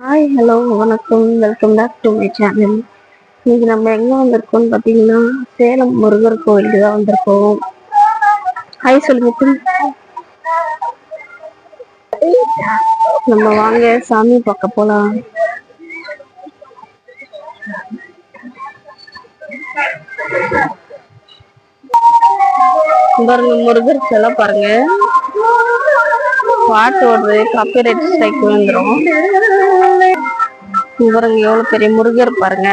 Hi hello வணக்கம், welcome back to my channel. இன்னைக்கு நம்ம எங்கே வந்திருக்கோம்னு பார்த்தீங்கன்னா சேலம் முருகர் கோயிலுக்கு தான் வந்திருக்கோம். ஹாய் சொல்லுங்க. நம்ம வாங்க சாமி பார்க்க போலாம். பாருங்க முருகர் சிலை பாருங்க. பாட்டு ஓடுறது காப்பிரைட் ஸ்ட்ரைக் வந்துடும். பாருங்க எவ்வளவு பெரிய முருகர் பாருங்க.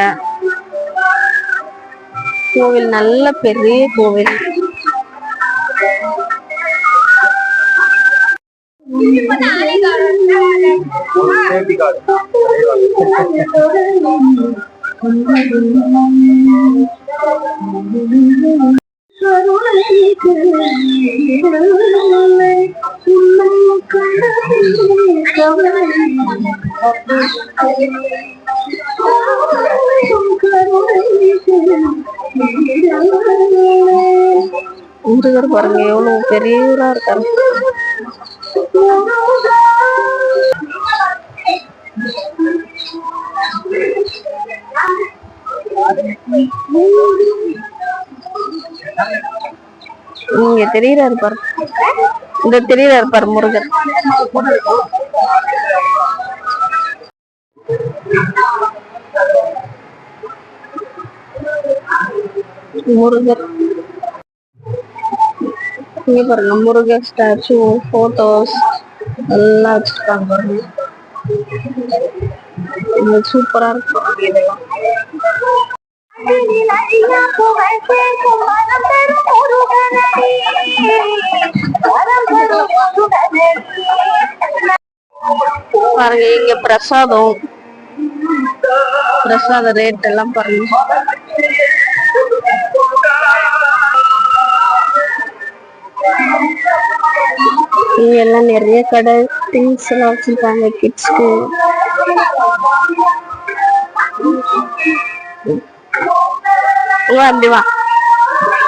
கோவில் நல்ல பெரிய கோவில். முருகர் பாருங்க எவ்வளவு பெரியவரா இருக்காரு. இங்க தெரியறாரு பாரு, இந்த தெரியறாரு பாரு முருகர். முருகர் இங்க பாருங்க, முருகர் ஸ்டாச்சு, போட்டோஸ் எல்லாம் வச்சிருக்காங்க பாருங்க. சூப்பரா இருக்கும் இதெல்லாம். பாருங்க இங்க பிரசாத ரேட் எல்லாம் பாருங்க. இங்க எல்லாம் நிறைய கடை திங்ஸ் எல்லாம் வச்சிருக்காங்க கிட்ஸ்க்கு. அப்படி வா,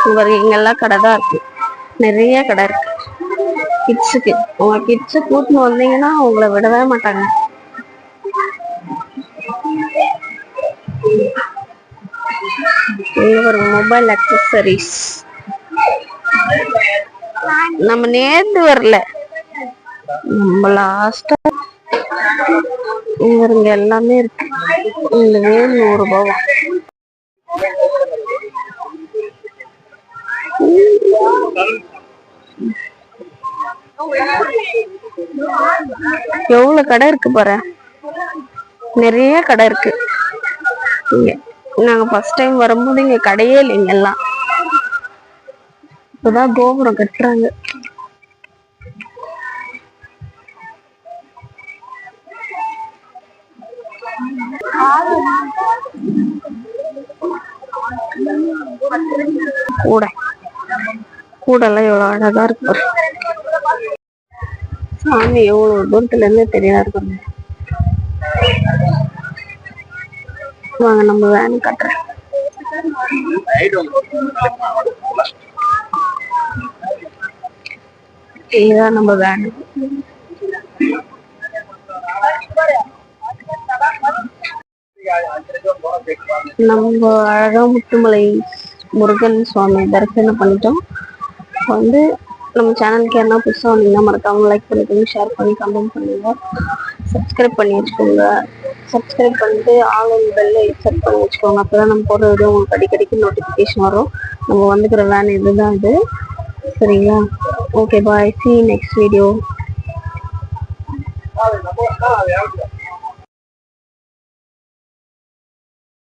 இங்க எல்லாம் கடை தான் இருக்கு, நிறைய கடை இருக்கு கிட்ஸுக்கு. உங்க கிட்ஸு கூட்டின்னு வந்தீங்கன்னா உங்களை விடவே மாட்டாங்க. ஒரு மொபைல் அக்சசரிஸ். நம்ம நேர்ந்து வரல, நம்ம லாஸ்டா இங்க எல்லாமே இருக்கு. இந்த 100 ரூபாய். எவ்வளவு கடை இருக்கு பாரு, நிறைய கடை இருக்கு. இங்க நாங்க ஃபர்ஸ்ட் டைம் வரும்போது இங்க கடையே இல்லைங்க. எல்லாம் இப்பதான் கோபுரம் கட்டுறாங்க. கூடெல்லாம் எவ்வளவு அழகா இருக்கு. சாமி எவ்வளவு தூரத்துல இருந்து தெரியல இருக்கு. வாங்க நம்ம வேன் கட்டுறேன். இதுதான் நம்ம வேன். நம்ம அழகா முத்துமலை முருகன் சுவாமி தரிசனம் பண்ணிட்டோம். வந்து நம்ம சேனலுக்கு என்ன புதுசாக வந்தீங்கன்னா மறக்காம லைக் பண்ணிக்கோங்க, ஷேர் பண்ணி கமெண்ட் பண்ணுங்க, சப்ஸ்கிரைப் பண்ணி வச்சுக்கோங்க. சப்ஸ்கிரைப் பண்ணிட்டு ஆல் பெல்ல செட் பண்ணி வச்சுக்கோங்க. அப்போதான் நம்ம போடுற வீடியோ உங்களுக்கு அடிக்கடிக்கு நோட்டிஃபிகேஷன் வரும். நம்ம வந்துக்கிற வேன் இதுதான் இது. சரிங்களா? Okay, bye. See you next video.